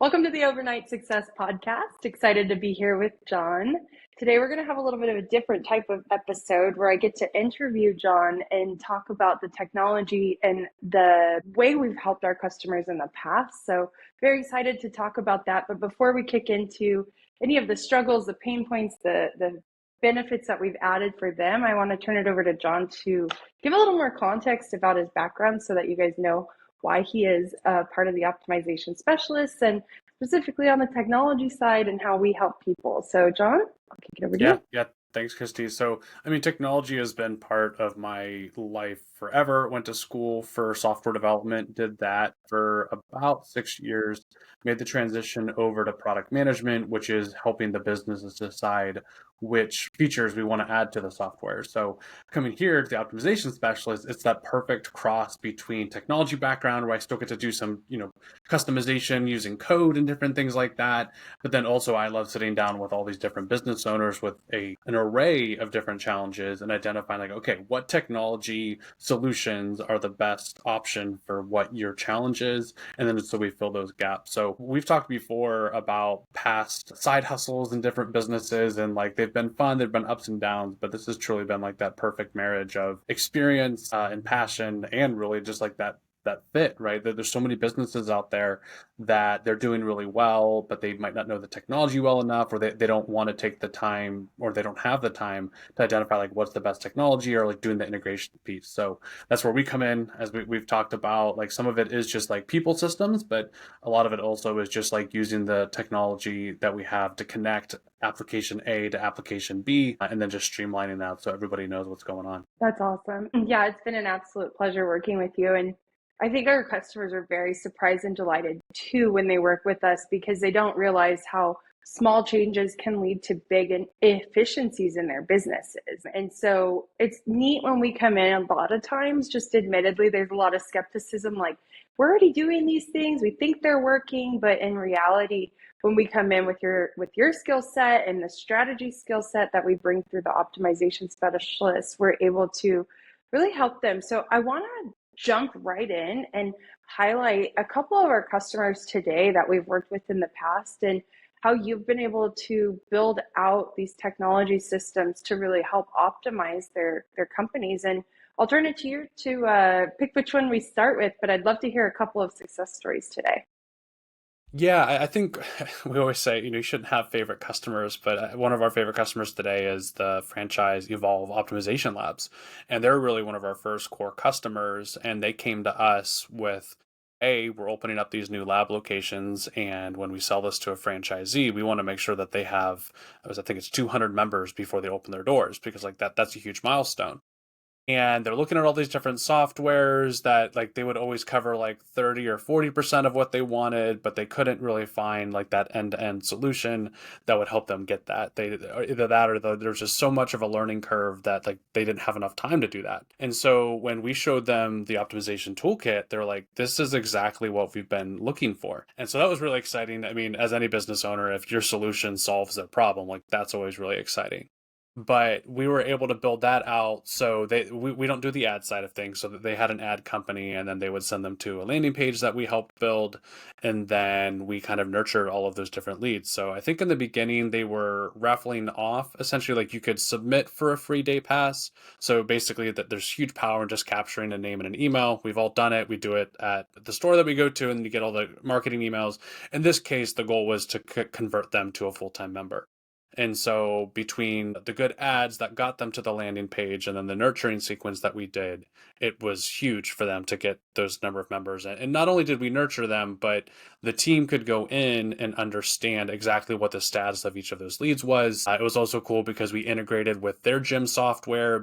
Welcome to the Overnight Success Podcast. Excited to be here with John. Today, we're going to have a little bit of a different type of episode where I get to interview John and talk about the technology and the way we've helped our customers in the past. So, very excited to talk about that. But before we kick into any of the struggles, the pain points, the benefits that we've added for them, I want to turn it over to John to give a little more context about his background so that you guys know why he is part of the optimization specialists and specifically on the technology side and how we help people. So, John, I'll kick it over to you. Yeah. Thanks, Christy. So, technology has been part of my life forever. Went to school for software development, did that for about 6 years, made the transition over to product management, which is helping the businesses decide which features we want to add to the software. So, coming here to the optimization specialist, it's that perfect cross between technology background where I still get to do some, customization using code and different things like that. But then also I love sitting down with all these different business owners with an array of different challenges and identifying like, okay, what technology solutions are the best option for what your challenge is? And then so we fill those gaps. So we've talked before about past side hustles in different businesses and like they've been fun, they've been ups and downs, but this has truly been like that perfect marriage of experience and passion and really just like that fit, right? There's so many businesses out there that they're doing really well, but they might not know the technology well enough, or they don't want to take the time, or they don't have the time to identify like what's the best technology or like doing the integration piece. So that's where we come in, as we've talked about. Like some of it is just like people systems, but a lot of it also is just like using the technology that we have to connect application A to application B, and then just streamlining that so everybody knows what's going on. That's awesome. Yeah, it's been an absolute pleasure working with you. And I think our customers are very surprised and delighted too when they work with us because they don't realize how small changes can lead to big efficiencies in their businesses. And so it's neat when we come in a lot of times, just admittedly, there's a lot of skepticism like, we're already doing these things, we think they're working, but in reality, when we come in with your skill set and the strategy skill set that we bring through the optimization specialists, we're able to really help them. So I want to jump right in and highlight a couple of our customers today that we've worked with in the past and how you've been able to build out these technology systems to really help optimize their companies. And I'll turn it to you to pick which one we start with, but I'd love to hear a couple of success stories today. Yeah, I think we always say, you shouldn't have favorite customers, but one of our favorite customers today is the franchise Evolve Optimization Labs. And they're really one of our first core customers. And they came to us with, we're opening up these new lab locations. And when we sell this to a franchisee, we want to make sure that they have, I think it's 200 members before they open their doors, because like that's a huge milestone. And they're looking at all these different softwares that like they would always cover like 30 or 40% of what they wanted, but they couldn't really find like that end-to-end solution that would help them get that. They either that or there's just so much of a learning curve that like they didn't have enough time to do that. And so when we showed them the optimization toolkit, they're like, this is exactly what we've been looking for. And so that was really exciting. I mean, as any business owner, if your solution solves their problem, like that's always really exciting. But we were able to build that out so we don't do the ad side of things, so that they had an ad company and then they would send them to a landing page that we helped build, and then we kind of nurtured all of those different leads. So I think in the beginning they were raffling off essentially like you could submit for a free day pass. So basically that there's huge power in just capturing a name and an email. We've all done it. We do it at the store that we go to and you get all the marketing emails. In this case, the goal was to convert them to a full-time member. And so between the good ads that got them to the landing page and then the nurturing sequence that we did, it was huge for them to get those number of members. And not only did we nurture them, but the team could go in and understand exactly what the status of each of those leads was. It was also cool because we integrated with their gym software,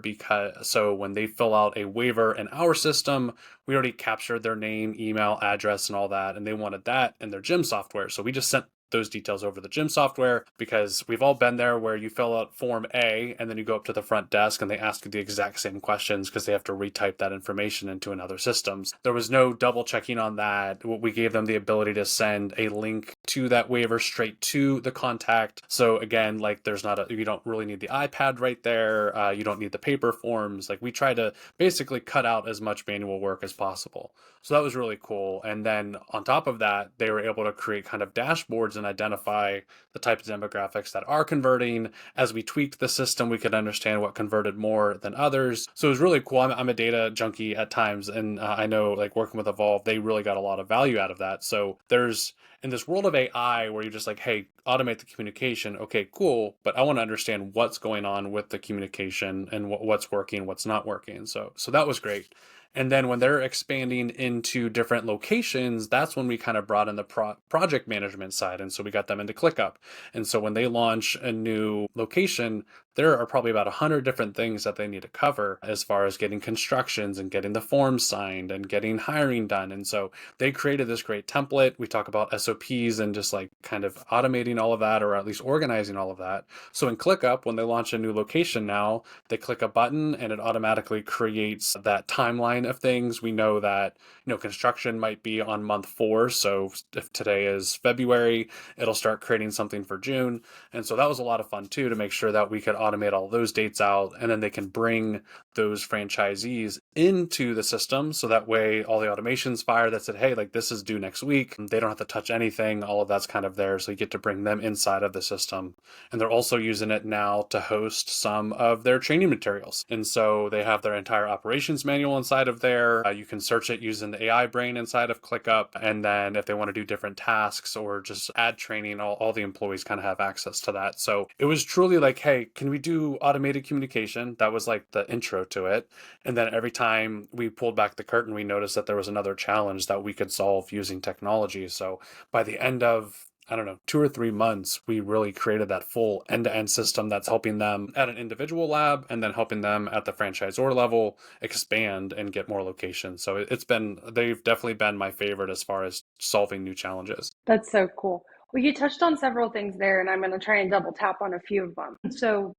so when they fill out a waiver in our system, we already captured their name, email, address, and all that, and they wanted that in their gym software. So we just sent those details over the gym software, because we've all been there where you fill out form A and then you go up to the front desk and they ask you the exact same questions because they have to retype that information into another systems. There was no double checking on that. We gave them the ability to send a link to that waiver, straight to the contact. So again, like you don't really need the iPad right there. You don't need the paper forms. Like we try to basically cut out as much manual work as possible. So that was really cool. And then on top of that, they were able to create kind of dashboards and identify the type of demographics that are converting. As we tweaked the system, we could understand what converted more than others. So it was really cool. I'm a data junkie at times, and I know like working with Evolve, they really got a lot of value out of that. So there's in this world of AI where you're just like, hey, automate the communication. Okay, cool. But I want to understand what's going on with the communication and what's working, what's not working. So that was great. And then when they're expanding into different locations, that's when we kind of brought in the project management side. And so we got them into ClickUp. And so when they launch a new location, there are probably about 100 different things that they need to cover as far as getting constructions and getting the forms signed and getting hiring done. And so they created this great template. We talk about SOPs and just like kind of automating all of that, or at least organizing all of that. So in ClickUp, when they launch a new location now, they click a button and it automatically creates that timeline of things. We know that, construction might be on month 4. So if today is February, it'll start creating something for June. And so that was a lot of fun too, to make sure that we could automate all those dates out, and then they can bring those franchisees into the system. So that way all the automations fire that said, hey, like this is due next week. They don't have to touch anything. All of that's kind of there. So you get to bring them inside of the system. And they're also using it now to host some of their training materials. And so they have their entire operations manual inside of there. You can search it using the AI brain inside of ClickUp. And then if they want to do different tasks or just add training, all the employees kind of have access to that. So it was truly like, hey, can we do automated communication? That was like the intro to it. And then every time we pulled back the curtain, we noticed that there was another challenge that we could solve using technology. So by the end of, I don't know, 2 or 3 months, we really created that full end-to-end system that's helping them at an individual lab and then helping them at the franchisor level expand and get more locations. So they've definitely been my favorite as far as solving new challenges. That's so cool. Well, you touched on several things there, and I'm going to try and double tap on a few of them. So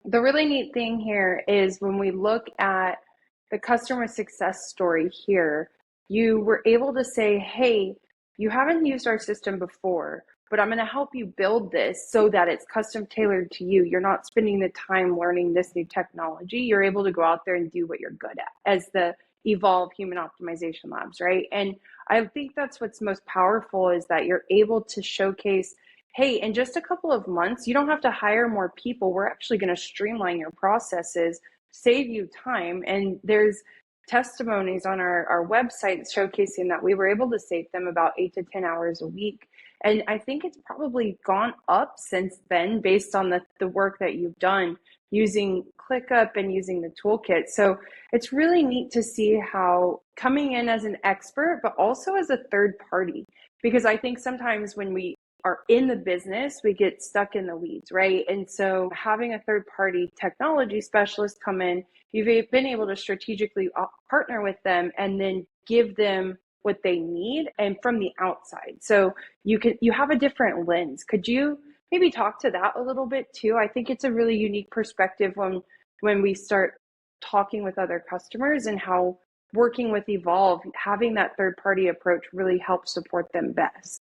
the really neat thing here is when we look at the customer success story here, you were able to say, hey, you haven't used our system before, but I'm going to help you build this so that it's custom tailored to you. You're not spending the time learning this new technology. You're able to go out there and do what you're good at as the Evolve Human Optimization Labs, right? And I think that's what's most powerful, is that you're able to showcase, hey, in just a couple of months, you don't have to hire more people. We're actually going to streamline your processes, save you time. And there's testimonies on our website showcasing that we were able to save them about 8 to 10 hours a week. And I think it's probably gone up since then based on the work that you've done using ClickUp and using the toolkit. So it's really neat to see how coming in as an expert, but also as a third party, because I think sometimes when we are in the business, we get stuck in the weeds, right? And so having a third party technology specialist come in, you've been able to strategically partner with them and then give them what they need and from the outside. So you have a different lens. Could you maybe talk to that a little bit too? I think it's a really unique perspective when we start talking with other customers, and how working with Evolve, having that third party approach really helps support them best.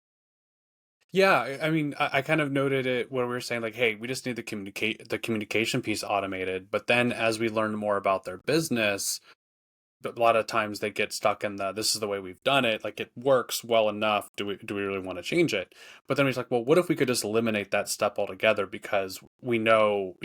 Yeah, I mean, I kind of noted it where we were saying like, hey, we just need the communication piece automated. But then as we learn more about their business, but a lot of times they get stuck in this is the way we've done it, like it works well enough, do we really want to change it? But then we're like, well, what if we could just eliminate that step altogether, because we know,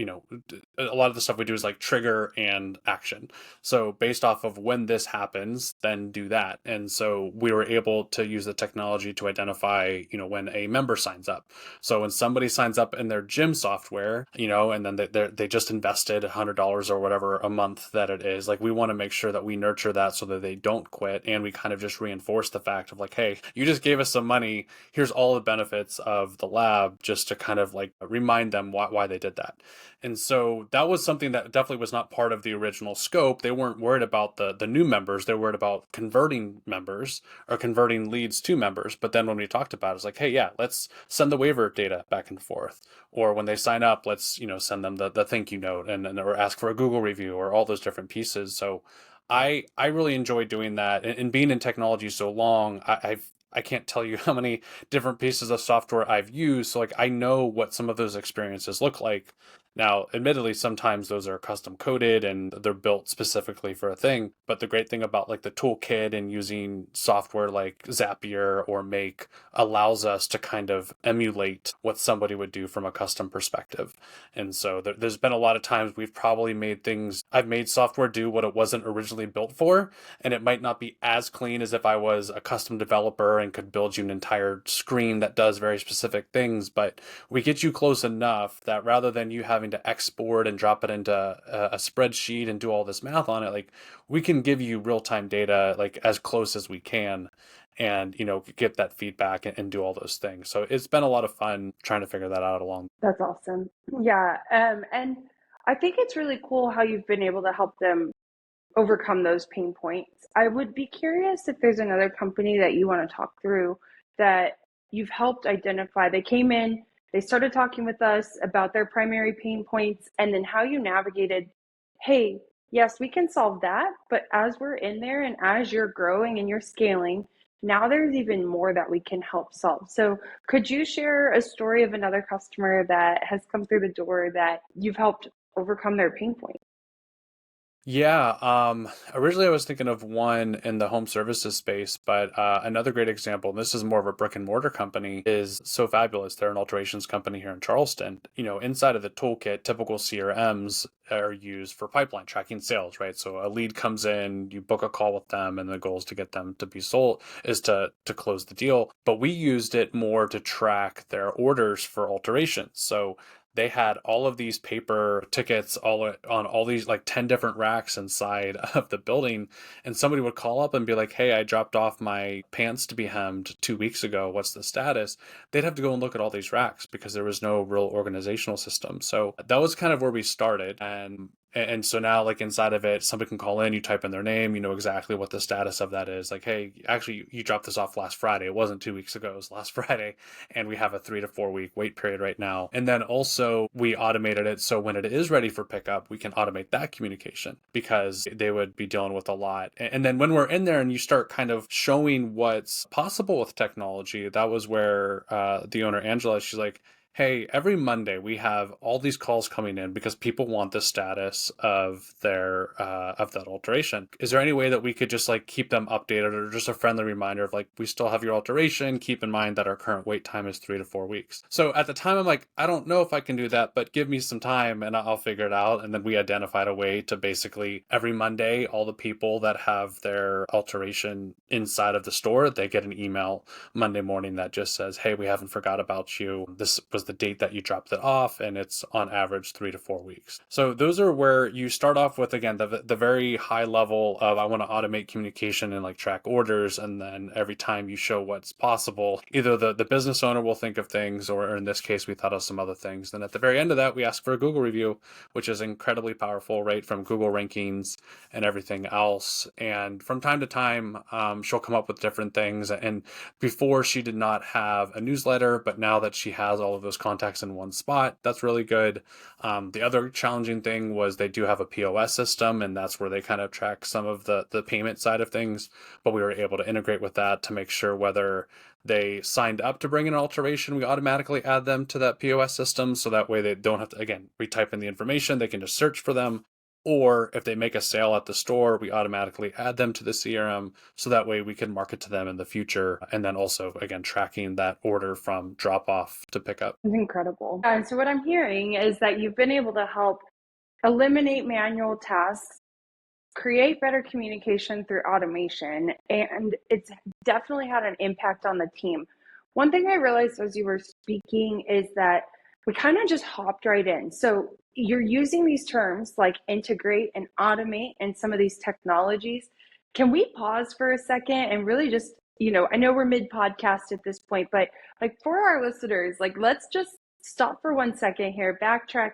a lot of the stuff we do is like trigger and action. So based off of when this happens, then do that. And so we were able to use the technology to identify, when a member signs up. So when somebody signs up in their gym software, and then they just invested $100 or whatever a month that it is, like we want to make sure that we nurture that so that they don't quit. And we kind of just reinforce the fact of like, hey, you just gave us some money. Here's all the benefits of the lab, just to kind of like remind them why they did that. And so that was something that definitely was not part of the original scope. They weren't worried about the new members. They were worried about converting members or converting leads to members. But then when we talked about it, it's like, hey, yeah, let's send the waiver data back and forth. Or when they sign up, let's, send them the thank you note and or ask for a Google review or all those different pieces. So I really enjoy doing that, and being in technology so long, I've I can't tell you how many different pieces of software I've used. So like I know what some of those experiences look like. Now, admittedly, sometimes those are custom coded and they're built specifically for a thing. But the great thing about like the toolkit and using software like Zapier or Make allows us to kind of emulate what somebody would do from a custom perspective. And so there's been a lot of times we've probably made things, I've made software do what it wasn't originally built for. And it might not be as clean as if I was a custom developer and could build you an entire screen that does very specific things. But we get you close enough that rather than you having to export and drop it into a spreadsheet and do all this math on it, like we can give you real-time data like as close as we can and get that feedback and do all those things. So it's been a lot of fun trying to figure that out along. That's awesome. Yeah. And I think it's really cool how you've been able to help them overcome those pain points. I would be curious if there's another company that you want to talk through that you've helped identify. They came in, they started talking with us about their primary pain points, and then how you navigated, hey, yes, we can solve that, but as we're in there and as you're growing and you're scaling, now there's even more that we can help solve. So could you share a story of another customer that has come through the door that you've helped overcome their pain point? Yeah, originally I was thinking of one in the home services space, but another great example, and this is more of a brick and mortar company, is So Fabulous. They're an alterations company here in Charleston. Inside of the toolkit, typical CRMs are used for pipeline tracking sales, right? So a lead comes in, you book a call with them, and the goal is to get them to be sold, is to close the deal. But we used it more to track their orders for alterations. So they had all of these paper tickets all on all these like 10 different racks inside of the building, and somebody would call up and be like, hey, I dropped off my pants to be hemmed 2 weeks ago, what's the status? They'd have to go and look at all these racks because there was no real organizational system. So that was kind of where we started. And so now, like inside of it, somebody can call in, you type in their name, you know exactly what the status of that is. Like, hey, actually, you dropped this off last Friday. It wasn't 2 weeks ago, it was last Friday. And we have a 3 to 4 week wait period right now. And then also, we automated it so when it is ready for pickup, we can automate that communication because they would be dealing with a lot. And then when we're in there and you start kind of showing what's possible with technology, that was where the owner, Angela, she's like, hey, every Monday we have all these calls coming in because people want the status of their of that alteration. Is there any way that we could just like keep them updated, or just a friendly reminder of like, we still have your alteration, keep in mind that our current wait time is 3 to 4 weeks. So at the time I'm like, I don't know if I can do that, but give me some time and I'll figure it out. And then we identified a way to basically every Monday, all the people that have their alteration inside of the store, they get an email Monday morning that just says, hey, we haven't forgot about you. This was the date that you dropped it off, and it's on average 3 to 4 weeks. So those are where you start off with, again, the very high level of I want to automate communication and like track orders, and then every time you show what's possible, either the business owner will think of things, or in this case we thought of some other things. Then at the very end of that, we ask for a Google review, which is incredibly powerful, right, from Google rankings and everything else. And from time to time, she'll come up with different things. And before, she did not have a newsletter, but now that she has all of those contacts in one spot, that's really good. The other challenging thing was they do have a POS system, and that's where they kind of track some of the payment side of things. But we were able to integrate with that to make sure whether they signed up to bring an alteration, we automatically add them to that POS system. So that way they don't have to, again, retype in the information. They can just search for them. Or if they make a sale at the store, we automatically add them to the CRM. So that way we can market to them in the future. And then also, again, tracking that order from drop off to pickup. It's incredible. And so what I'm hearing is that you've been able to help eliminate manual tasks, create better communication through automation, and it's definitely had an impact on the team. One thing I realized as you were speaking is that we kind of just hopped right in. So you're using these terms like integrate and automate and some of these technologies. Can we pause for a second and really just, I know we're mid podcast at this point, but like for our listeners, like let's just stop for 1 second here, backtrack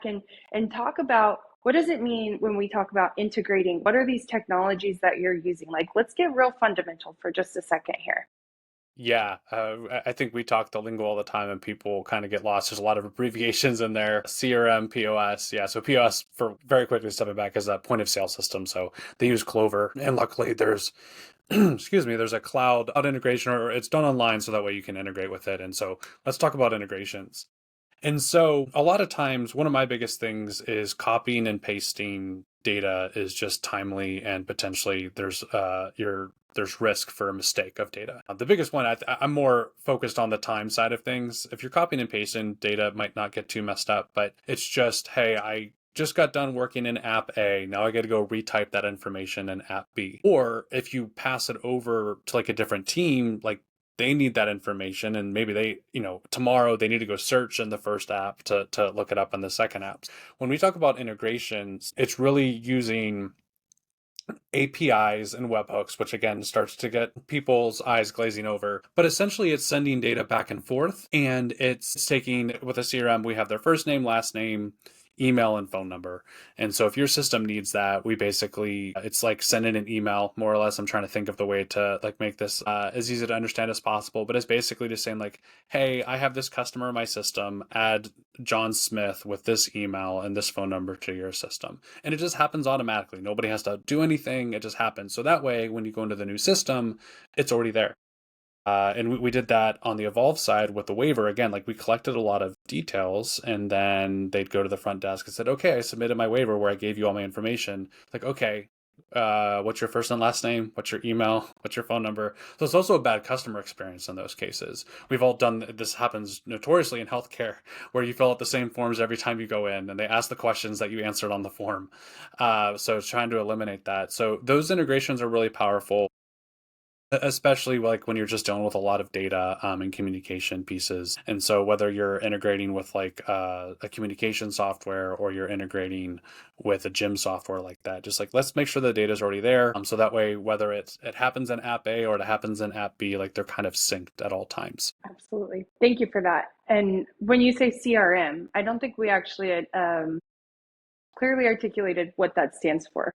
and talk about what does it mean when we talk about integrating? What are these technologies that you're using? Like, let's get real fundamental for just a second here. Yeah, I think we talk the lingo all the time and people kind of get lost. There's a lot of abbreviations in there. CRM, POS. Yeah, so POS, for very quickly stepping back, is a point of sale system. So they use Clover. And luckily there's excuse me, there's a cloud integration, or it's done online so that way you can integrate with it. And so let's talk about integrations. And so a lot of times, one of my biggest things is copying and pasting data is just timely, and potentially there's risk for a mistake of data. The biggest one, I'm more focused on the time side of things. If you're copying and pasting, data might not get too messed up, but it's just, hey, I just got done working in app A. Now I got to go retype that information in app B. Or if you pass it over to like a different team, like they need that information, and maybe they, tomorrow they need to go search in the first app to look it up in the second app. When we talk about integrations, it's really using APIs and webhooks, which again starts to get people's eyes glazing over. But essentially, it's sending data back and forth, and it's taking, with a CRM, we have their first name, last name, email, and phone number. And so if your system needs that, we basically, it's like sending an email, more or less. I'm trying to think of the way to like make this as easy to understand as possible, but it's basically just saying like, hey, I have this customer in my system, add John Smith with this email and this phone number to your system. And it just happens automatically. Nobody has to do anything. It just happens. So that way, when you go into the new system, it's already there. And we did that on the Evolve side with the waiver. Again, like we collected a lot of details, and then they'd go to the front desk and said, okay, I submitted my waiver where I gave you all my information. Like, okay, what's your first and last name? What's your email? What's your phone number? So it's also a bad customer experience in those cases. We've all done, this happens notoriously in healthcare, where you fill out the same forms every time you go in, and they ask the questions that you answered on the form. So it's trying to eliminate that. So those integrations are really powerful, especially like when you're just dealing with a lot of data and communication pieces. And so whether you're integrating with like a communication software, or you're integrating with a gym software like that, just like let's make sure the data is already there, so that way whether it happens in app A or it happens in app B, like they're kind of synced at all times. Absolutely. Thank you for that. And when you say CRM, I don't think we actually clearly articulated what that stands for.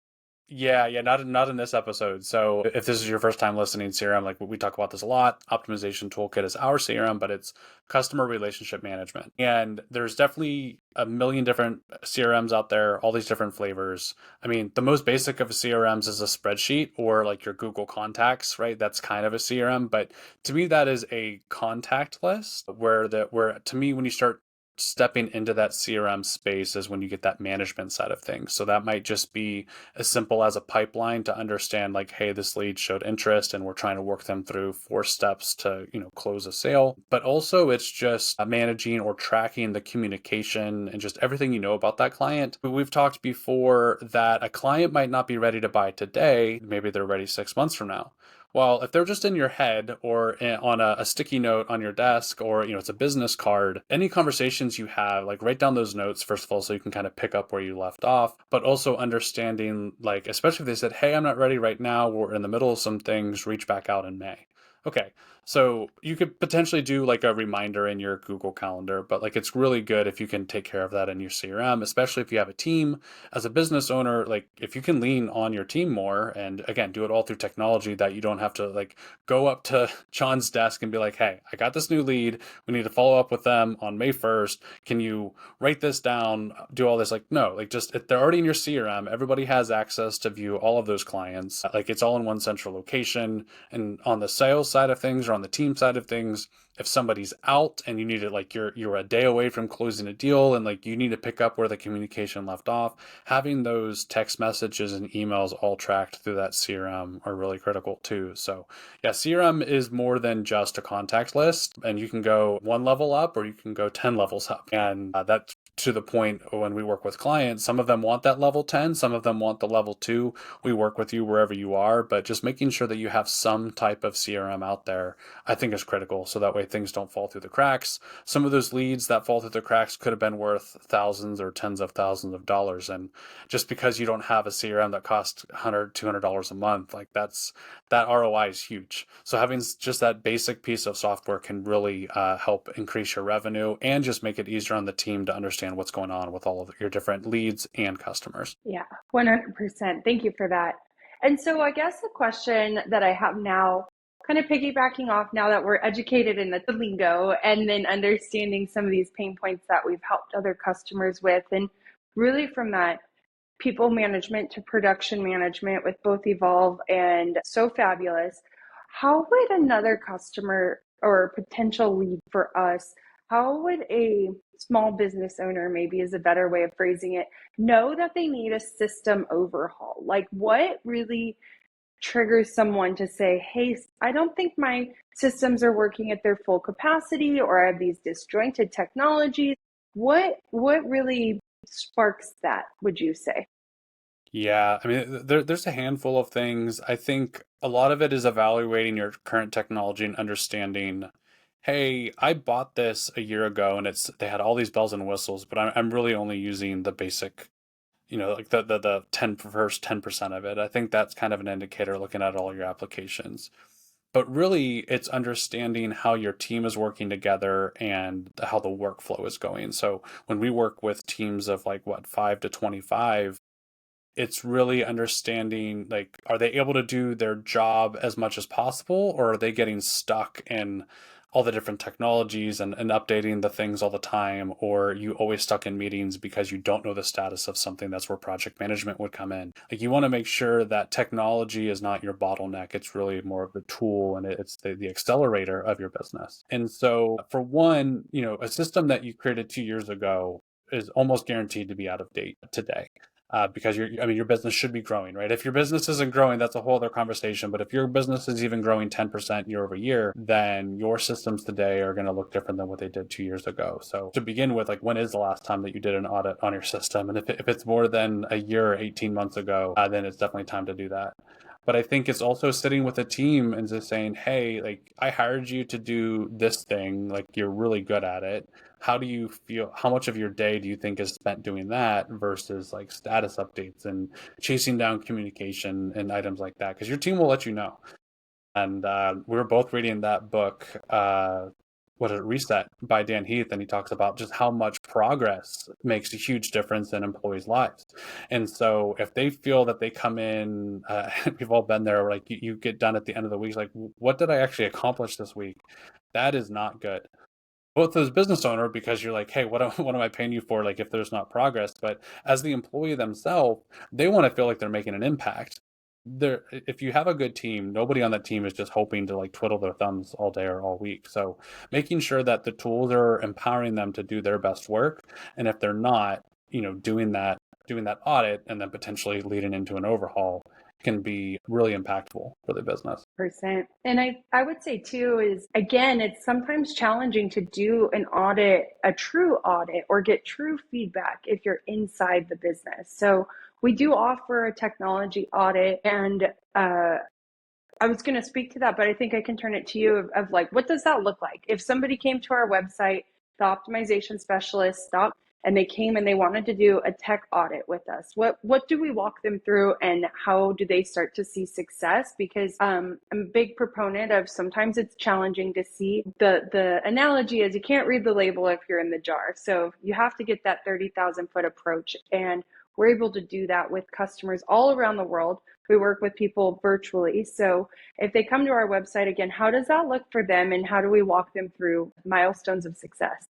Yeah, not in this episode. So if this is your first time listening, CRM, like we talk about this a lot. Optimization Toolkit is our CRM, but it's customer relationship management. And there's definitely a million different CRMs out there, all these different flavors. I mean, the most basic of CRMs is a spreadsheet, or like your Google Contacts, right? That's kind of a CRM, but to me that is a contact list, where to me, when you start stepping into that CRM space is when you get that management side of things. So that might just be as simple as a pipeline to understand like, hey, this lead showed interest and we're trying to work them through 4 steps to, close a sale. But also it's just managing or tracking the communication and just everything about that client. We've talked before that a client might not be ready to buy today. Maybe they're ready 6 months from now. Well, if they're just in your head, or on a sticky note on your desk, or it's a business card, any conversations you have, like write down those notes first of all, so you can kind of pick up where you left off. But also understanding, like, especially if they said, hey, I'm not ready right now, we're in the middle of some things, reach back out in May. Okay, so you could potentially do like a reminder in your Google Calendar, but like it's really good if you can take care of that in your CRM, especially if you have a team. As a business owner, like if you can lean on your team more, and again, do it all through technology, that you don't have to like go up to John's desk and be like, hey, I got this new lead. We need to follow up with them on May 1st. Can you write this down? Do all this? Like, no, like just they're already in your CRM. Everybody has access to view all of those clients. Like it's all in one central location. And on the sales side of things, or on the team side of things, if somebody's out and you need it, like you're a day away from closing a deal, and like you need to pick up where the communication left off, having those text messages and emails all tracked through that CRM are really critical too. So yeah, CRM is more than just a contact list, and you can go one level up or you can go 10 levels up. And that's to the point when we work with clients, some of them want that level 10, some of them want the level 2. We work with you wherever you are, but just making sure that you have some type of CRM out there, I think is critical. So that way things don't fall through the cracks. Some of those leads that fall through the cracks could have been worth thousands or tens of thousands of dollars. And just because you don't have a CRM that costs $100, $200 a month, like that ROI is huge. So having just that basic piece of software can really help increase your revenue, and just make it easier on the team to understand what's going on with all of your different leads and customers. Yeah, 100%. Thank you for that. And so I guess the question that I have now, kind of piggybacking off now that we're educated in the lingo, and then understanding some of these pain points that we've helped other customers with, and really from that people management to production management with both Evolve and So Fabulous, how would another customer or potential lead for us, how would a small business owner, maybe is a better way of phrasing it, know that they need a system overhaul? Like, what really triggers someone to say, hey, I don't think my systems are working at their full capacity, or I have these disjointed technologies? What really sparks that, would you say? Yeah, I mean, there's a handful of things. I think a lot of it is evaluating your current technology and understanding, hey, I bought this a year ago and they had all these bells and whistles, but I'm really only using the basic, like the 10% of it. I think that's kind of an indicator looking at all your applications. But really, it's understanding how your team is working together and how the workflow is going. So when we work with teams of like what, 5 to 25, it's really understanding, like, are they able to do their job as much as possible, or are they getting stuck in all the different technologies and updating the things all the time, or you always stuck in meetings because you don't know the status of something? That's where project management would come in. Like, you want to make sure that technology is not your bottleneck. It's really more of the tool, and it's the accelerator of your business. And so for one, a system that you created 2 years ago is almost guaranteed to be out of date today, because your business should be growing, right? If your business isn't growing, that's a whole other conversation. But if your business is even growing 10% year over year, then your systems today are going to look different than what they did 2 years ago. So to begin with, like, when is the last time that you did an audit on your system? And if it's more than a year or 18 months ago, then it's definitely time to do that. But I think it's also sitting with a team and just saying, hey, like, I hired you to do this thing, like, you're really good at it. How do you feel? How much of your day do you think is spent doing that versus like status updates and chasing down communication and items like that? Because your team will let you know. And we were both reading that book, what is it, Reset by Dan Heath, and he talks about just how much progress makes a huge difference in employees' lives. And so if they feel that they come in, we've all been there, like you get done at the end of the week, like, what did I actually accomplish this week? That is not good, both as a business owner, because you're like, hey, what am I paying you for, like, if there's not progress? But as the employee themselves, they want to feel like they're making an impact. If you have a good team, nobody on that team is just hoping to like twiddle their thumbs all day or all week. So making sure that the tools are empowering them to do their best work, and if they're not, doing that audit and then potentially leading into an overhaul can be really impactful for the business. Percent. And I would say too is, again, it's sometimes challenging to do an audit, a true audit, or get true feedback if you're inside the business. So we do offer a technology audit, and I was going to speak to that, but I think I can turn it to you of like, what does that look like? If somebody came to our website, the optimization specialist stopped, and they came and they wanted to do a tech audit with us, what do we walk them through, and how do they start to see success? Because I'm a big proponent of, sometimes it's challenging to see. The analogy is, you can't read the label if you're in the jar. So you have to get that 30,000 foot approach. And we're able to do that with customers all around the world. We work with people virtually. So if they come to our website, again, how does that look for them, and how do we walk them through milestones of success?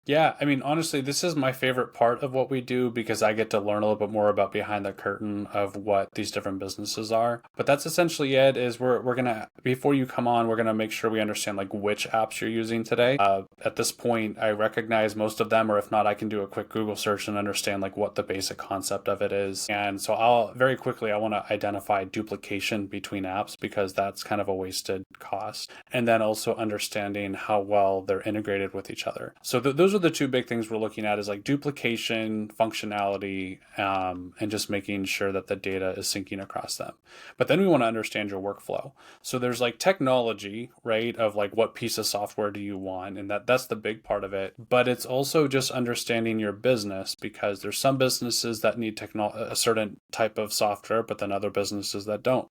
Yeah, I mean, honestly, this is my favorite part of what we do, because I get to learn a little bit more about behind the curtain of what these different businesses are. But that's essentially it. Is we're gonna, before you come on, we're gonna make sure we understand like which apps you're using today. At this point, I recognize most of them, or if not, I can do a quick Google search and understand like what the basic concept of it is. And so I want to identify duplication between apps, because that's kind of a wasted cost. And then also understanding how well they're integrated with each other. So those are the two big things we're looking at, is like duplication, functionality, and just making sure that the data is syncing across them. But then we want to understand your workflow. So there's like technology, right, of like what piece of software do you want, and that's the big part of it. But it's also just understanding your business, because there's some businesses that need a certain type of software, but then other businesses that don't.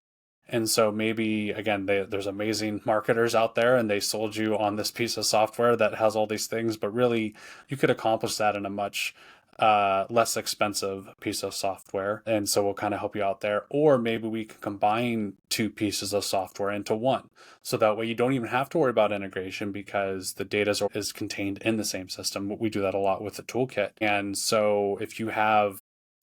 And so maybe, again, there's amazing marketers out there, and they sold you on this piece of software that has all these things, but really you could accomplish that in a much less expensive piece of software. And so we'll kind of help you out there. Or maybe we can combine two pieces of software into one. So that way you don't even have to worry about integration, because the data is contained in the same system. We do that a lot with the toolkit. And so if you have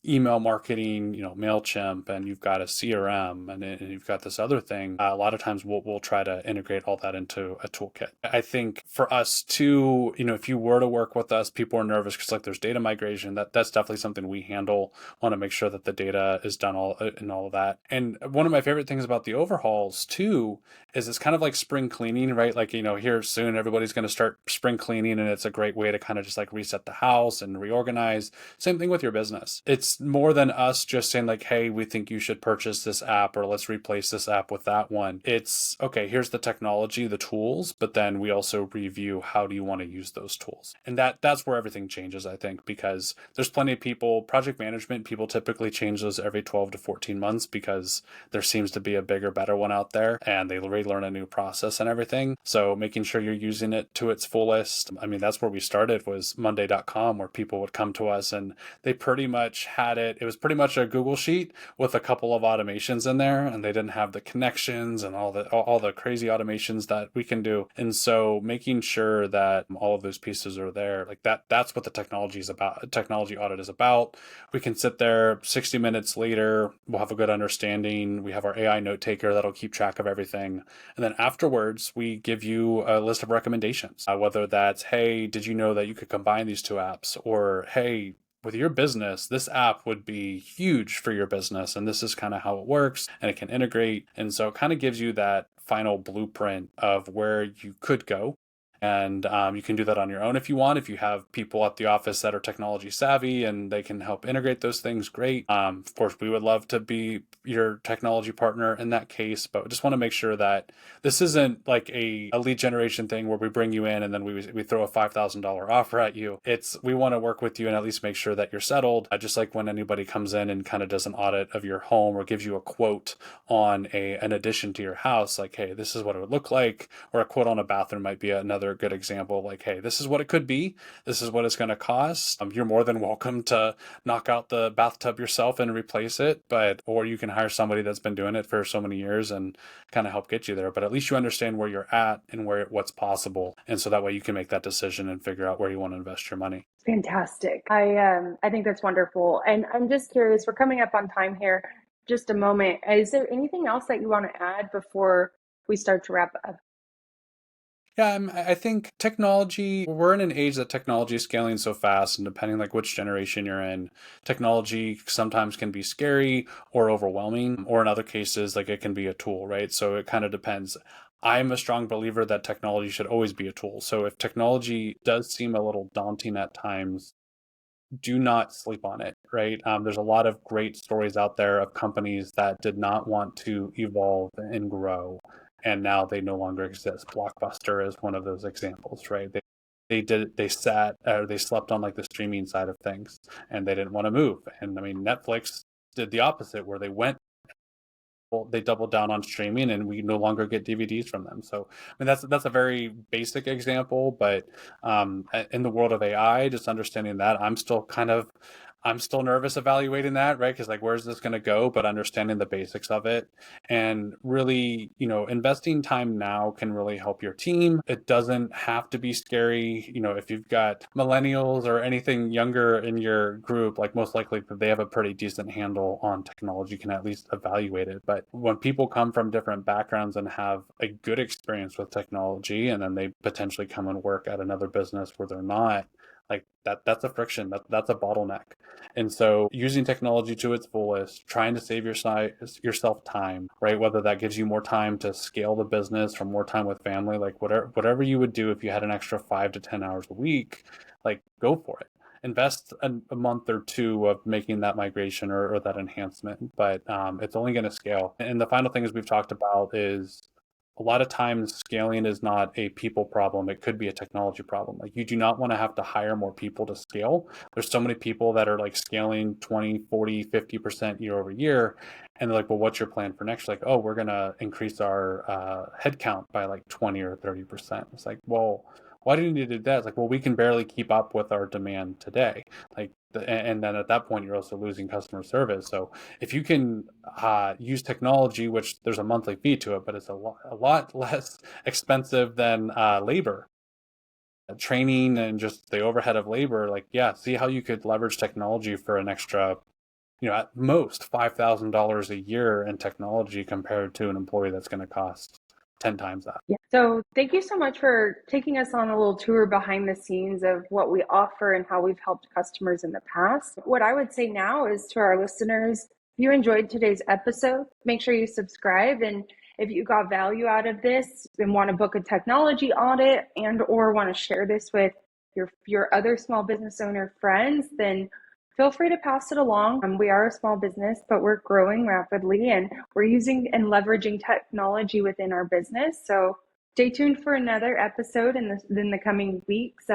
email marketing, MailChimp, and you've got a CRM, and you've got this other thing, a lot of times we'll try to integrate all that into a toolkit. I think for us too, if you were to work with us, people are nervous because like there's data migration. That's definitely something we handle. Want to make sure that the data is done all of that. And one of my favorite things about the overhauls too is it's kind of like spring cleaning, right? Like, here soon everybody's going to start spring cleaning, and it's a great way to kind of just like reset the house and reorganize. Same thing with your business. It's more than us just saying like, hey, we think you should purchase this app, or let's replace this app with that one. It's okay, here's the technology, the tools, but then we also review how do you want to use those tools. And that's where everything changes, I think, because there's plenty of people, project management, people typically change those every 12 to 14 months because there seems to be a bigger, better one out there, and they relearn a new process and everything. So making sure you're using it to its fullest. I mean, that's where we started, was Monday.com, where people would come to us and they pretty much had it. It was pretty much a Google sheet with a couple of automations in there, and they didn't have the connections and all the crazy automations that we can do. And so making sure that all of those pieces are there, like that's what the technology is about. Technology audit is about. We can sit there 60 minutes later, we'll have a good understanding. We have our AI note taker that'll keep track of everything. And then afterwards, we give you a list of recommendations, whether that's, hey, did you know that you could combine these two apps? Or, hey, with your business, this app would be huge for your business, and this is kind of how it works, and it can integrate. And so it kind of gives you that final blueprint of where you could go. And you can do that on your own if you want. If you have people at the office that are technology savvy and they can help integrate those things, great. Of course, we would love to be your technology partner in that case, but we just want to make sure that this isn't like a lead generation thing where we bring you in and then we throw a $5,000 offer at you. We want to work with you and at least make sure that you're settled. Just like when anybody comes in and kind of does an audit of your home or gives you a quote on an addition to your house, like, hey, this is what it would look like, or a quote on a bathroom might be another good example, like, hey, this is what it could be, this is what it's going to cost. You're more than welcome to knock out the bathtub yourself and replace it, or you can hire somebody that's been doing it for so many years and kind of help get you there. But at least you understand where you're at and what's possible, and so that way you can make that decision and figure out where you want to invest your money. Fantastic. I think that's wonderful. And I'm just curious, we're coming up on time here. Just a moment. Is there anything else that you want to add before we start to wrap up? Yeah, I think technology, we're in an age that technology is scaling so fast, and depending like which generation you're in, technology sometimes can be scary or overwhelming, or in other cases, like it can be a tool, right? So it kind of depends. I'm a strong believer that technology should always be a tool. So if technology does seem a little daunting at times, do not sleep on it, right? There's a lot of great stories out there of companies that did not want to evolve and grow, and now they no longer exist. Blockbuster is one of those examples, right? They slept on like the streaming side of things, and they didn't want to move. And I mean, Netflix did the opposite, where they doubled down on streaming, and we no longer get DVDs from them. So I mean, that's a very basic example, but in the world of AI, just understanding that, I'm still nervous evaluating that, right? Because like, where's this going to go? But understanding the basics of it, and really, investing time now can really help your team. It doesn't have to be scary. If you've got millennials or anything younger in your group, like most likely they have a pretty decent handle on technology, can at least evaluate it. But when people come from different backgrounds and have a good experience with technology, and then they potentially come and work at another business where they're not, like that's a friction, that's a bottleneck. And so using technology to its fullest, trying to save yourself time, right? Whether that gives you more time to scale the business or more time with family, like whatever you would do if you had an extra 5 to 10 hours a week, like go for it. Invest a month or two of making that migration or that enhancement, but it's only going to scale. And the final thing, as we've talked about, is a lot of times scaling is not a people problem. It could be a technology problem. Like, you do not want to have to hire more people to scale. There's so many people that are like scaling 20, 40, 50% year over year. And they're like, well, what's your plan for next year? Like, oh, we're going to increase our headcount by like 20 or 30%. It's like, well, why do you need to do that? It's like, well, we can barely keep up with our demand today. Like, and then at that point, you're also losing customer service. So if you can use technology, which there's a monthly fee to it, but it's a lot less expensive than labor, training, and just the overhead of labor. Like, yeah, see how you could leverage technology for an extra at most $5,000 a year in technology compared to an employee that's going to cost 10 times that. Yeah. So thank you so much for taking us on a little tour behind the scenes of what we offer and how we've helped customers in the past. What I would say now is to our listeners, if you enjoyed today's episode, make sure you subscribe. And if you got value out of this and want to book a technology audit and or want to share this with your other small business owner friends, then feel free to pass it along. We are a small business, but we're growing rapidly and we're using and leveraging technology within our business. So stay tuned for another episode in the coming weeks.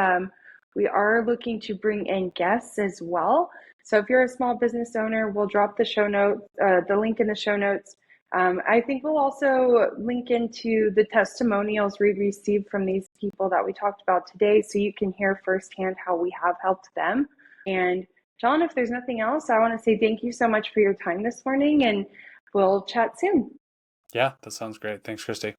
We are looking to bring in guests as well. So if you're a small business owner, we'll drop the link in the show notes. I think we'll also link into the testimonials we received from these people that we talked about today, so you can hear firsthand how we have helped them. And John, if there's nothing else, I want to say thank you so much for your time this morning, and we'll chat soon. Yeah, that sounds great. Thanks, Christy.